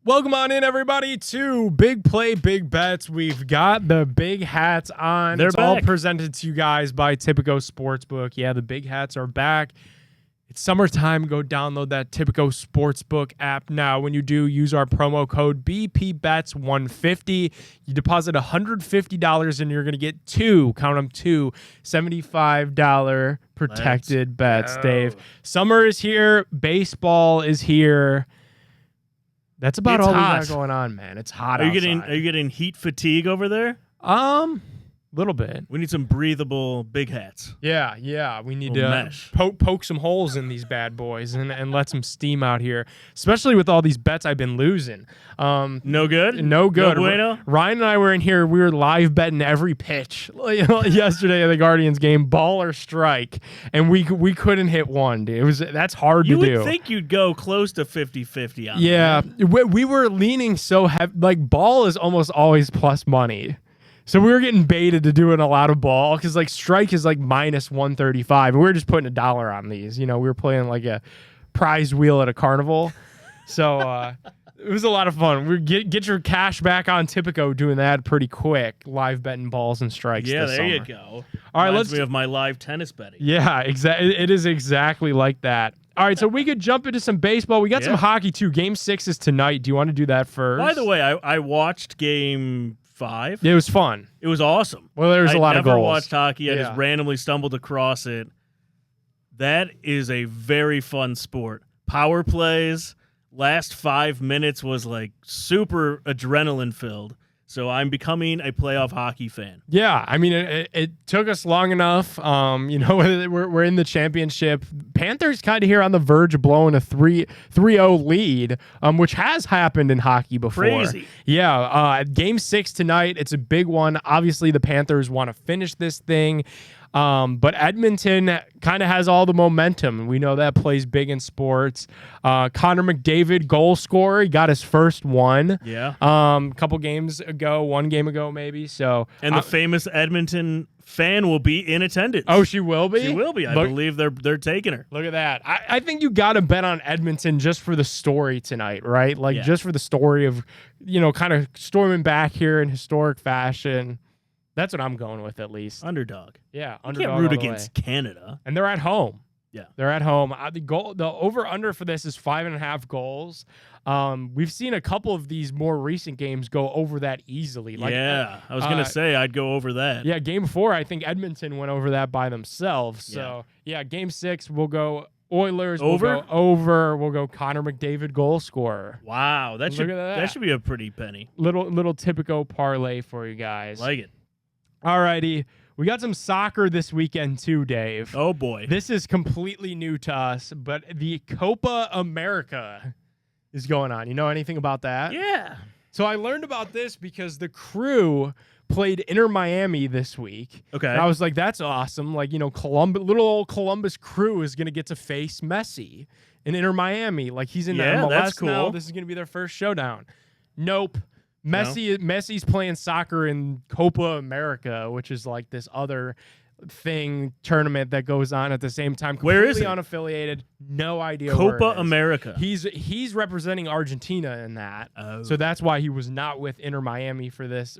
Welcome on in, everybody, to Big Play, Big Bets. We've got the big hats on. They're it's back. all presented to you guys by Tipico Sportsbook. Yeah, the big hats are back. It's summertime. Go download that Tipico Sportsbook app now. When you do, use our promo code BPBets150. You deposit $150 and you're going to get two $75 protected bets, Dave. Summer is here. Baseball is here. That's about all we got going on, man. It's hot outside. Are you getting heat fatigue over there? Little bit. We need some breathable big hats. Yeah. We need to poke some holes in these bad boys and let some steam out here, especially with all these bets I've been losing. No good? No good. No bueno? Ryan and I were in here. We were live betting every pitch yesterday at the Guardians game, ball or strike, and we couldn't hit one, dude. That's hard to do. You would think you'd go close to 50-50 on that. We were leaning so heavy. Like, ball is almost always plus money. So we were getting baited to doing a lot of ball because, like, strike is like minus 135. And we were just putting $1 on these. You know, we were playing like a prize wheel at a carnival. So it was a lot of fun. We get your cash back on Tipico doing that pretty quick. Live betting balls and strikes. Yeah, this there summer. you go. All right, Reminds me of my live tennis betting. Yeah, exactly. It is exactly like that. All right, so we could jump into some baseball. We got some hockey, too. Game 6 is tonight. Do you want to do that first? By the way, I watched Game 5. It was fun. It was awesome. Well, there's a lot of goals. I never watched hockey. I just randomly stumbled across it. That is a very fun sport. Power plays. Last 5 minutes was like super adrenaline filled. So I'm becoming a playoff hockey fan. Yeah, I mean, it took us long enough. We're in the championship. Panthers kind of here on the verge of blowing a 3-0 lead, which has happened in hockey before. Crazy. Yeah, Game 6 tonight. It's a big one. Obviously, the Panthers want to finish this thing. But Edmonton kind of has all the momentum. We know that plays big in sports. Connor McDavid, goal scorer, he got his first one. Yeah. Couple games ago, 1 game ago maybe. So and the famous Edmonton fan will be in attendance. Oh, she will be? She will be. I believe they're taking her. Look at that. I think you got to bet on Edmonton just for the story tonight, right? Like just for the story of, kind of storming back here in historic fashion. That's what I'm going with, at least. Underdog. Yeah, you underdog. Can't root against Canada. And they're at home. Yeah, they're at home. The over/under for this is 5.5 goals. We've seen a couple of these more recent games go over that easily. I was gonna say I'd go over that. Yeah, Game 4, I think Edmonton went over that by themselves. So Game 6 we'll go Oilers. Over. We'll go over. We'll go Connor McDavid, goal scorer. Wow, that should be a pretty penny. Little Tipico parlay for you guys. Like it. Alrighty, we got some soccer this weekend too, Dave. Oh boy, this is completely new to us, but the Copa America is going on. You know anything about that? Yeah. So I learned about this because the Crew played Inter Miami this week. Okay. And I was like, that's awesome. Like, little old Columbus Crew is going to get to face Messi in Inter Miami. Like, he's in the MLS that's cool. now. This is going to be their first showdown. Nope. Messi's playing soccer in Copa America, which is like this other tournament that goes on at the same time. Where is it? Unaffiliated. No idea. Copa America. He's representing Argentina in that. So that's why he was not with Inter Miami for this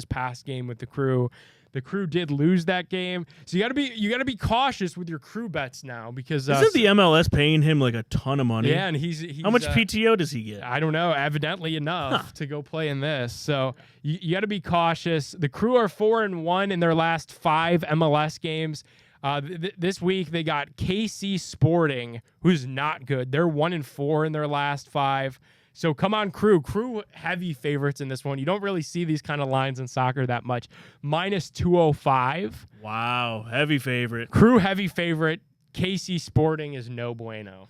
past game with the Crew. The Crew did lose that game, so you got to be cautious with your Crew bets now because isn't the MLS paying him like a ton of money? Yeah, and he's how much PTO does he get? I don't know. Evidently enough to go play in this. So you got to be cautious. The Crew are 4-1 in their last 5 MLS games. This week they got KC Sporting, who's not good. They're 1-4 in their last 5. So come on, Crew. Crew heavy favorites in this one. You don't really see these kind of lines in soccer that much. Minus 205. Wow, heavy favorite. Crew heavy favorite. KC Sporting is no bueno.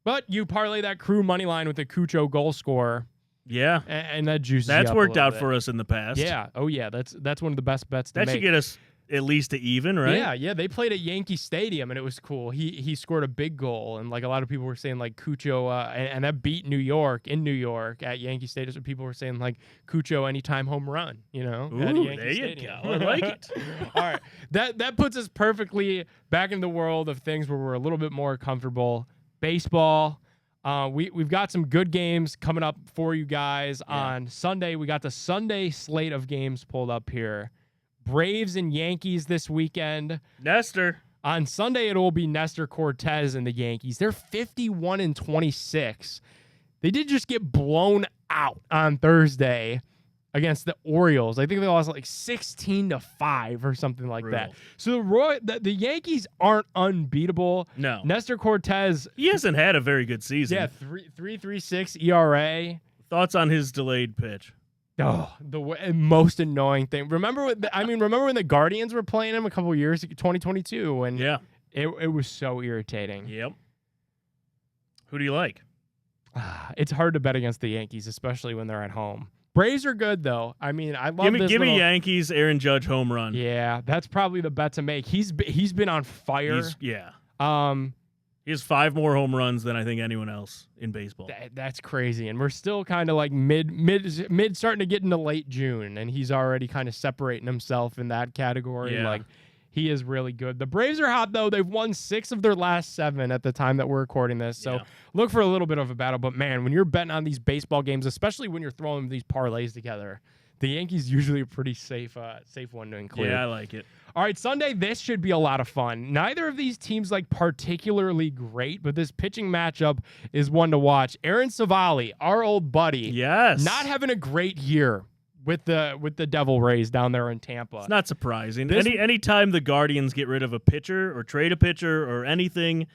But you parlay that Crew money line with the Cucho goal scorer. Yeah, and that juices. That's you up worked a out bit. for us in the past. Yeah. Oh yeah. That's one of the best bets to make. That should get us at least to even, right? Yeah. They played at Yankee Stadium, and it was cool. He scored a big goal, and like a lot of people were saying, like Cucho, and that beat New York at Yankee Stadium. So people were saying like Cucho anytime home run, Ooh, there you go. I like it. All right, that puts us perfectly back in the world of things where we're a little bit more comfortable. Baseball. We've got some good games coming up for you guys on Sunday. We got the Sunday slate of games pulled up here. Braves and Yankees this weekend. Nestor. On Sunday, it will be Nestor Cortez and the Yankees. They're 51-26. They did just get blown out on Thursday against the Orioles. I think they lost like 16-5 or something like that. So the Yankees aren't unbeatable. No. Nestor Cortez, he hasn't had a very good season. Yeah, 3.36 ERA. Thoughts on his delayed pitch? Oh, most annoying thing. Remember when the Guardians were playing him a couple of years, 2022, and it was so irritating. Yep. Who do you like? It's hard to bet against the Yankees, especially when they're at home. Braves are good though. I mean, I love give me Yankees, Aaron Judge home run. Yeah, that's probably the bet to make. He's been on fire. He has 5 more home runs than I think anyone else in baseball. That's crazy. And we're still kind of like mid starting to get into late June, and he's already kind of separating himself in that category. Yeah. Like, he is really good. The Braves are hot, though. They've won 6 of their last 7 at the time that we're recording this. So look for a little bit of a battle. But, man, when you're betting on these baseball games, especially when you're throwing these parlays together, the Yankees usually a pretty safe one to include. Yeah, I like it. All right, Sunday, this should be a lot of fun. Neither of these teams like particularly great, but this pitching matchup is one to watch. Aaron Savali, our old buddy, not having a great year with the Devil Rays down there in Tampa. It's not surprising. Anytime the Guardians get rid of a pitcher or trade a pitcher or anything,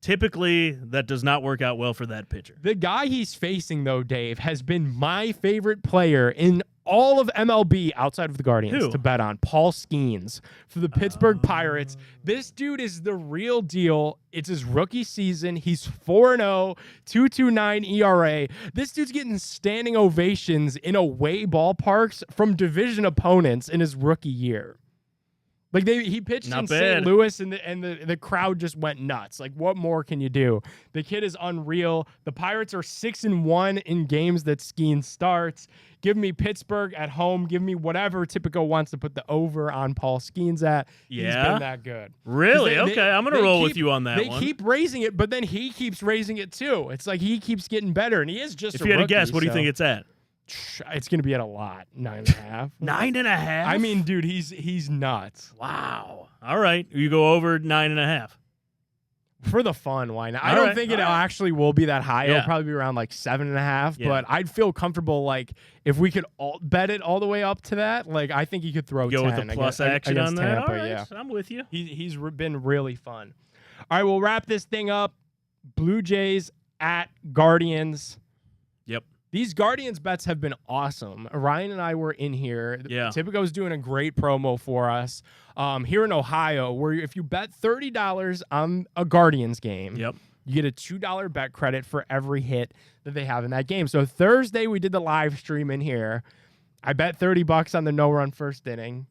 typically that does not work out well for that pitcher. The guy he's facing, though, Dave, has been my favorite player in all of MLB outside of the Guardians to bet on. Paul Skeens for the Pittsburgh Pirates. This dude is the real deal. It's his rookie season. He's 4-0, 2.29 ERA. This dude's getting standing ovations in away ballparks from division opponents in his rookie year. Like he pitched in St. Louis, and the crowd just went nuts. Like, what more can you do? The kid is unreal. The Pirates are 6-1 in games that Skeens starts. Give me Pittsburgh at home. Give me whatever Tipico wants to put the over on Paul Skeens at. He's been that good. Really? Okay, I'm going to roll with you on that one. They keep raising it, but then he keeps raising it too. It's like he keeps getting better, and he is just If you had to guess, what do you think it's at? It's going to be at a lot. 9.5. 9.5? I mean, dude, he's nuts. Wow. All right. You go over 9.5. For the fun, why not? I don't think it actually will be that high. It'll probably be around like 7.5. But I'd feel comfortable like if we could bet it all the way up to that. Like I think you could throw 10 with the plus action on that. Tampa, all right, I'm with you. He's been really fun. All right, we'll wrap this thing up. Blue Jays at Guardians. Yep. These Guardians bets have been awesome. Ryan and I were in here. Tipico's doing a great promo for us here in Ohio, where if you bet $30 on a Guardians game, you get a $2 bet credit for every hit that they have in that game. So Thursday, we did the live stream in here. I bet $30 on the no-run first inning.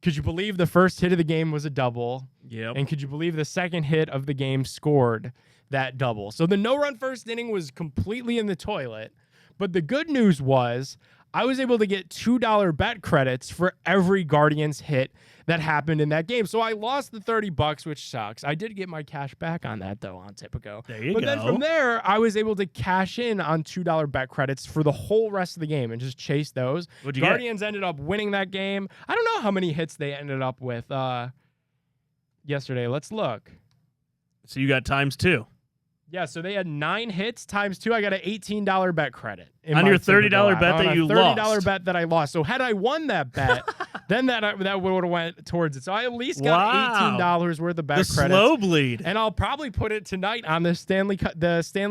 Could you believe the first hit of the game was a double? Yep. And could you believe the second hit of the game scored that double? So the no-run first inning was completely in the toilet. But the good news was I was able to get $2 bet credits for every Guardians hit that happened in that game. So I lost the $30, which sucks. I did get my cash back on that, though, on Tipico. There you go. But then from there, I was able to cash in on $2 bet credits for the whole rest of the game and just chase those. Guardians ended up winning that game. I don't know how many hits they ended up with yesterday. Let's look. So you got ×2. Yeah, so they had 9 hits ×2. I got an $18 bet credit on your $30 bet that you lost. $30 bet that I lost. So had I won that bet, then that would have went towards it. So I at least got $18 worth of bet credits. Slow bleed. And I'll probably put it tonight on the Stanley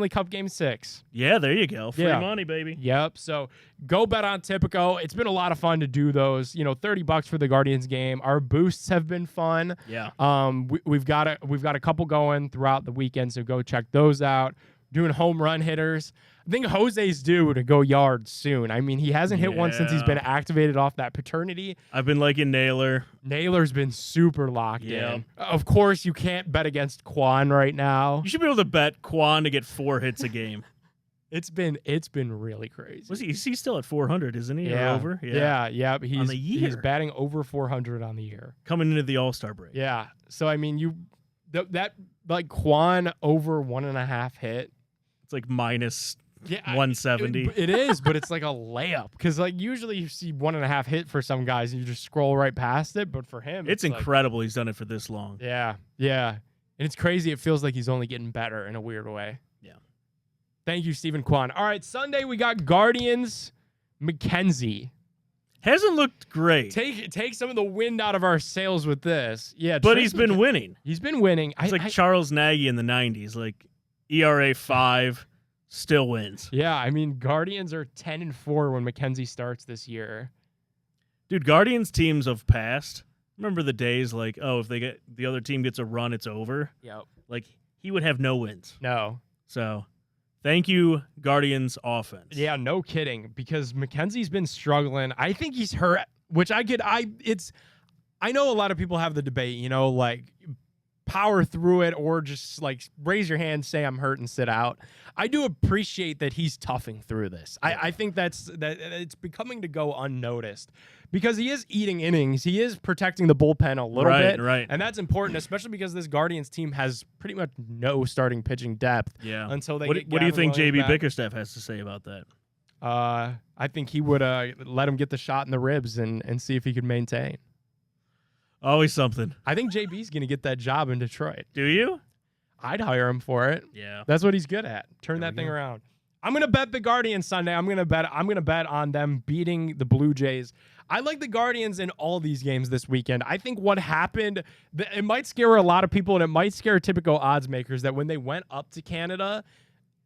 Cup Game 6. Yeah, there you go. Free money, baby. Yep. So go bet on Tipico. It's been a lot of fun to do those. $30 for the Guardians game. Our boosts have been fun. Yeah. We've got a couple going throughout the weekend, so go check those out. Doing home run hitters. I think Jose's due to go yard soon. I mean, he hasn't hit one since he's been activated off that paternity. I've been liking Naylor. Naylor's been super locked in. Of course, you can't bet against Quan right now. You should be able to bet Quan to get 4 hits a game. It's been really crazy. He's still at 400, isn't he? Yeah. Or over? Yeah. On the year. He's batting over 400 on the year. Coming into the All-Star break. Yeah. So, I mean, that like Quan over 1.5 hit. It's like minus Yeah, 170. It is, but it's like a layup because like usually you see 1.5 hit for some guys and you just scroll right past it, but for him, It's like, incredible he's done it for this long. yeah, and it's crazy. It feels like he's only getting better in a weird way. Yeah. Thank you, Stephen Kwan. All right, Sunday we got Guardians, McKenzie. Hasn't looked great. Take some of the wind out of our sails with this. Yeah, but he's been winning. He's been winning. It's like Charles Nagy in the 90s, like ERA 5, still wins. Yeah, I mean, Guardians are 10-4 when McKenzie starts this year. Dude, Guardians teams of past, remember the days like, oh, if the other team gets a run, it's over? Yep. Like, he would have no wins. No. So, thank you, Guardians offense. Yeah, no kidding, because McKenzie's been struggling. I think he's hurt, which I know a lot of people have the debate, you know, like power through it or just like raise your hand, say I'm hurt and sit out. I do appreciate that he's toughing through this. I think that it's becoming to go unnoticed because he is eating innings. He is protecting the bullpen a little bit. Right. And that's important, especially because this Guardians team has pretty much no starting pitching depth. Yeah. Until they What do you think Gavin JB Williams back. Bickerstaff has to say about that? I think he would let him get the shot in the ribs and see if he could maintain. Always something. I think JB's going to get that job in Detroit. Do you? I'd hire him for it. Yeah. That's what he's good at. Turn that thing around. I'm going to bet the Guardians Sunday. I'm going to bet on them beating the Blue Jays. I like the Guardians in all these games this weekend. I think what happened, it might scare a lot of people and it might scare typical odds makers that when they went up to Canada,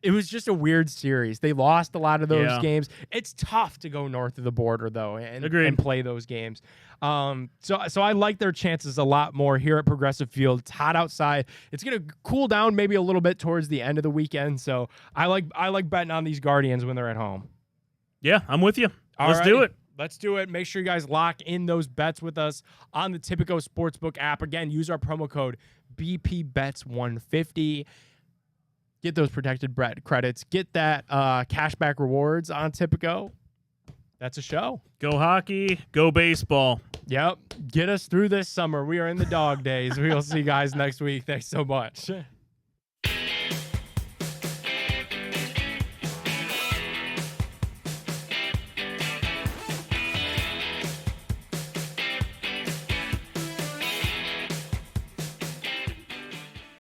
it was just a weird series. They lost a lot of those games. It's tough to go north of the border, though, and play those games. So I like their chances a lot more here at Progressive Field. It's hot outside. It's going to cool down maybe a little bit towards the end of the weekend. So I like betting on these Guardians when they're at home. Yeah, I'm with you. Let's do it. Let's do it. Make sure you guys lock in those bets with us on the Tipico Sportsbook app. Again, use our promo code BPBets150. Get those protected credits. Get that cashback rewards on Tipico. That's a show. Go hockey. Go baseball. Yep. Get us through this summer. We are in the dog days. We will see you guys next week. Thanks so much.